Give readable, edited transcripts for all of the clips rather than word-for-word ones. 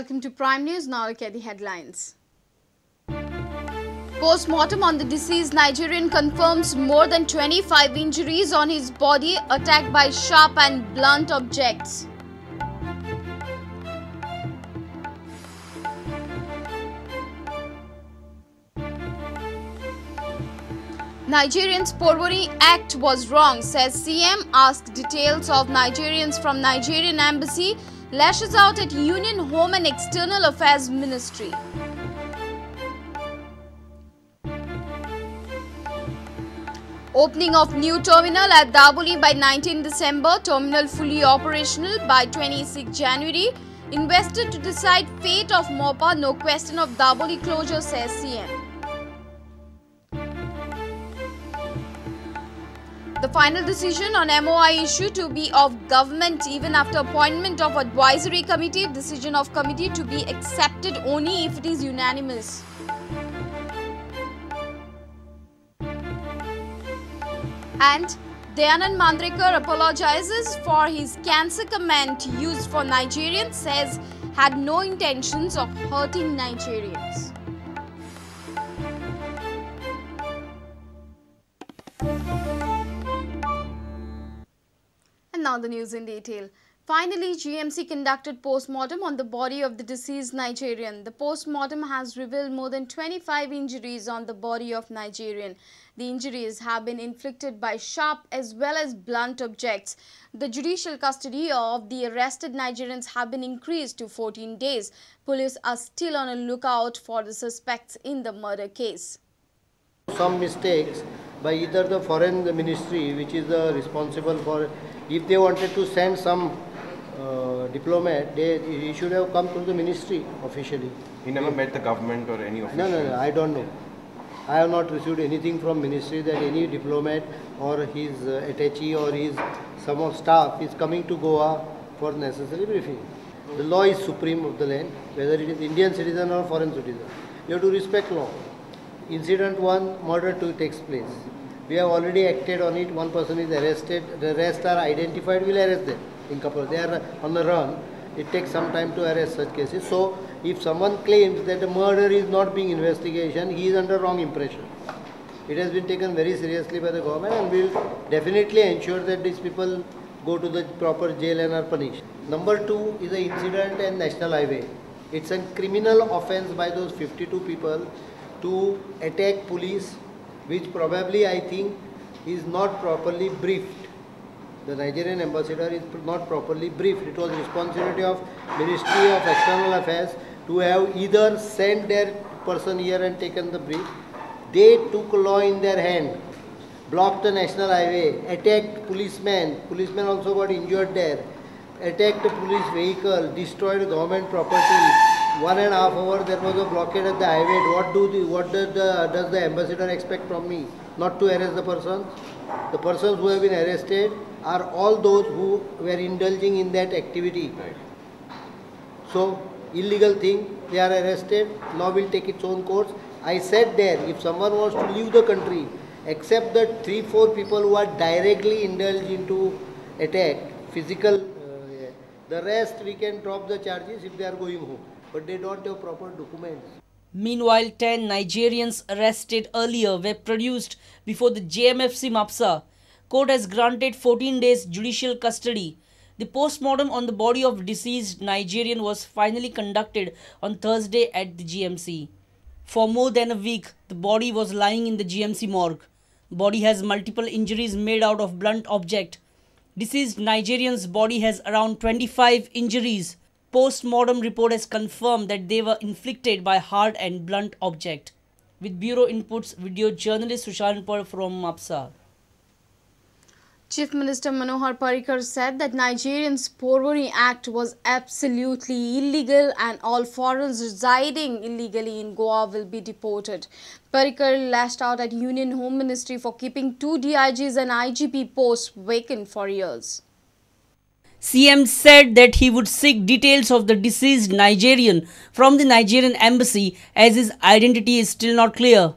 Welcome to Prime News. Now look at the headlines. Post-mortem on the deceased Nigerian confirms more than 25 injuries on his body attacked by sharp and blunt objects. Nigerians' Porvori Act was wrong, says CM. Asked details of Nigerians from Nigerian Embassy. Lashes out at Union Home and External Affairs Ministry. Opening of new terminal at Daboli by 19 December. Terminal fully operational by 26 January. Invested to decide fate of Mopa. No question of Daboli closure, says CM. The final decision on MOI issue to be of government even after appointment of advisory committee. Decision of committee to be accepted only if it is unanimous. And Dayanand Mandrekar apologizes for his cancer comment used for Nigerians, says had no intentions of hurting Nigerians. And now the news in detail. Finally, GMC conducted post-mortem on the body of the deceased Nigerian. The post-mortem has revealed more than 25 injuries on the body of Nigerian. The injuries have been inflicted by sharp as well as blunt objects. The judicial custody of the arrested Nigerians have been increased to 14 days. Police are still on a lookout for the suspects in the murder case. Some mistakes by either the foreign ministry, which is responsible for, if they wanted to send some diplomat, he should have come through the ministry officially. He never met the government or any official? No, I don't know. I have not received anything from ministry that any diplomat or his attaché or his some of staff is coming to Goa for necessary briefing. The law is supreme of the land, whether it is Indian citizen or foreign citizen. You have to respect law. Incident 1, murder 2 takes place. We have already acted on it. One person is arrested. The rest are identified. We'll arrest them in couple. They are on the run. It takes some time to arrest such cases. So, if someone claims that the murder is not being investigation, he is under wrong impression. It has been taken very seriously by the government, and we will definitely ensure that these people go to the proper jail and are punished. Number 2 is the incident and national highway. It's a criminal offence by those 52 people to attack police, which probably I think is not properly briefed. The Nigerian ambassador is not properly briefed. It was responsibility of Ministry of External Affairs to have either sent their person here and taken the brief. They took law in their hand, blocked the national highway, attacked policemen. Policemen also got injured there. Attacked the police vehicle, destroyed government property. 1.5 hours there was a blockade at the highway. What does the ambassador expect from me? Not to arrest the persons? The persons who have been arrested are all those who were indulging in that activity. Right. So, illegal thing, they are arrested, law will take its own course. I said there, if someone wants to leave the country, except the 3-4 people who are directly indulged into attack, physical, the rest we can drop the charges if they are going home. But they don't have proper documents. Meanwhile, 10 Nigerians arrested earlier were produced before the JMFC MAPSA. Court has granted 14 days judicial custody. The post-mortem on the body of deceased Nigerian was finally conducted on Thursday at the GMC. For more than a week, the body was lying in the GMC morgue. Body has multiple injuries made out of blunt object. Deceased Nigerian's body has around 25 injuries. Post-mortem report has confirmed that they were inflicted by hard and blunt object. With Bureau Inputs, video journalist Sushant Par from MAPSA. Chief Minister Manohar Parrikar said that Nigerian's Porvori Act was absolutely illegal and all foreigners residing illegally in Goa will be deported. Parrikar lashed out at Union Home Ministry for keeping 2 DIGs and IGP posts vacant for years. CM said that he would seek details of the deceased Nigerian from the Nigerian embassy as his identity is still not clear.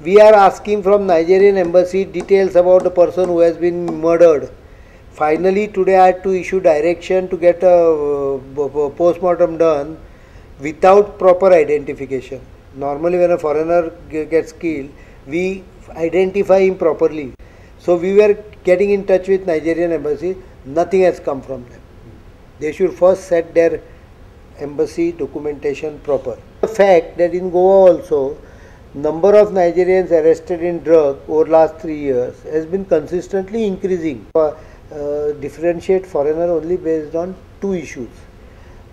We are asking from Nigerian embassy details about the person who has been murdered. Finally, today I had to issue direction to get a post-mortem done. without proper identification. Normally when a foreigner gets killed, we identify him properly. So we were getting in touch with Nigerian embassy, nothing has come from them. They should first set their embassy documentation proper. The fact that in Goa also, number of Nigerians arrested in drug over last 3 years has been consistently increasing. Differentiate foreigner only based on two issues.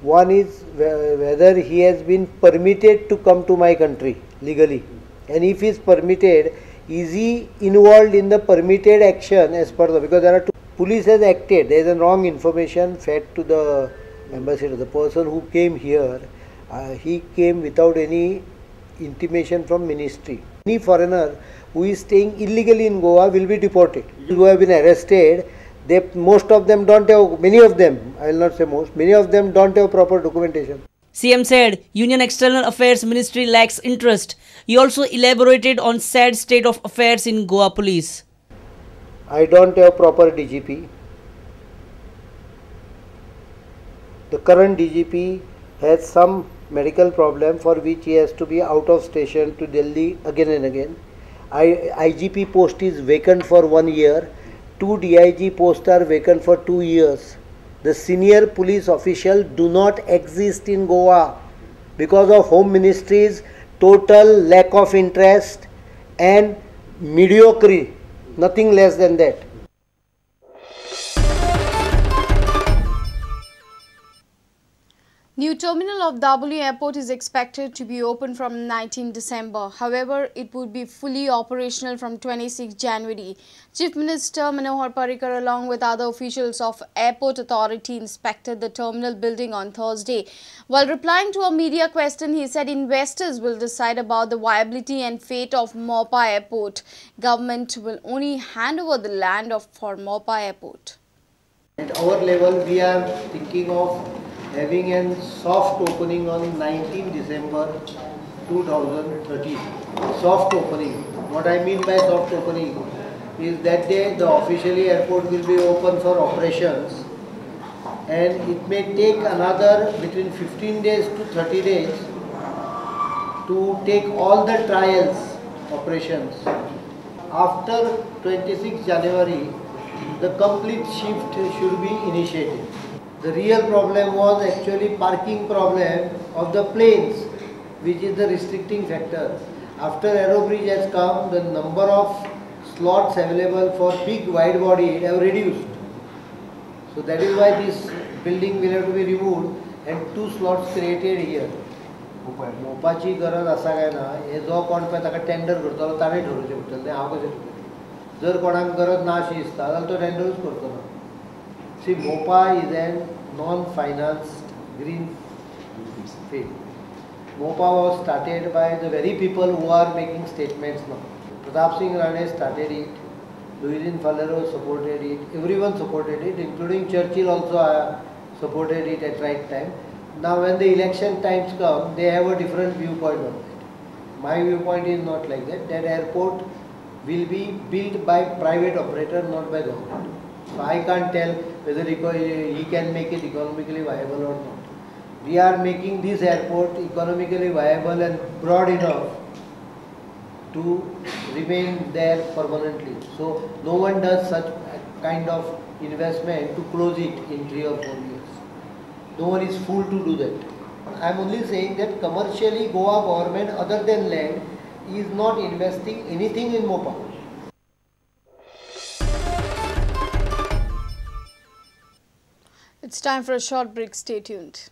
One is whether he has been permitted to come to my country legally, and if he is permitted, is he involved in the permitted action as per the, because there are two, police has acted, there is a wrong information fed to the ambassador. The person who came here, he came without any intimation from ministry. Any foreigner who is staying illegally in Goa will be deported. Who have been arrested, most of them don't have, many of them, I will not say most, many of them don't have proper documentation. CM said Union External Affairs Ministry lacks interest. He also elaborated on sad state of affairs in Goa police. I don't have proper DGP. The current DGP has some medical problem for which he has to be out of station to Delhi again and again. IGP post is vacant for 1 year. 2 DIG posts are vacant for 2 years. The senior police officials do not exist in Goa because of Home Ministry's total lack of interest and mediocrity, nothing less than that. New terminal of Daboli Airport is expected to be open from 19 December. However, it would be fully operational from 26 January. Chief Minister Manohar Parrikar along with other officials of Airport Authority inspected the terminal building on Thursday. While replying to a media question, he said investors will decide about the viability and fate of Mopa Airport. Government will only hand over the land for Mopa Airport. At our level, we are thinking of having a soft opening on 19 December 2013. Soft opening. What I mean by soft opening is that day the officially airport will be open for operations, and it may take another between 15 days to 30 days to take all the trials operations. After 26 January, the complete shift should be initiated. The real problem was actually parking problem of the planes, which is the restricting factor. After Aero Bridge has come, the number of slots available for big wide body have reduced. So that is why this building will have to be removed and 2 slots created here. मोपाची गरज आसा काय ना हे जो कोण पळय ताका tender करतलो ताणें ठरोवचें पडटलें तें हांव कशें ठरयतलें. जर कोणाक गरज ना अशी दिसता जाल्यार तो टेंडरूच करतलो. See, Mopa is a non-financed green field. Mopa was started by the very people who are making statements now. Pratap Singh Rane started it, Louison Falero supported it, everyone supported it, including Churchill also supported it at right time. Now when the election times come, they have a different viewpoint on it. My viewpoint is not like that. That airport will be built by private operator, not by government. So I can't tell whether he can make it economically viable or not. We are making this airport economically viable and broad enough to remain there permanently. So no one does such kind of investment to close it in 3 or 4 years. No one is fool to do that. I am only saying that commercially Goa government other than land is not investing anything in Mopa. It's time for a short break. Stay tuned.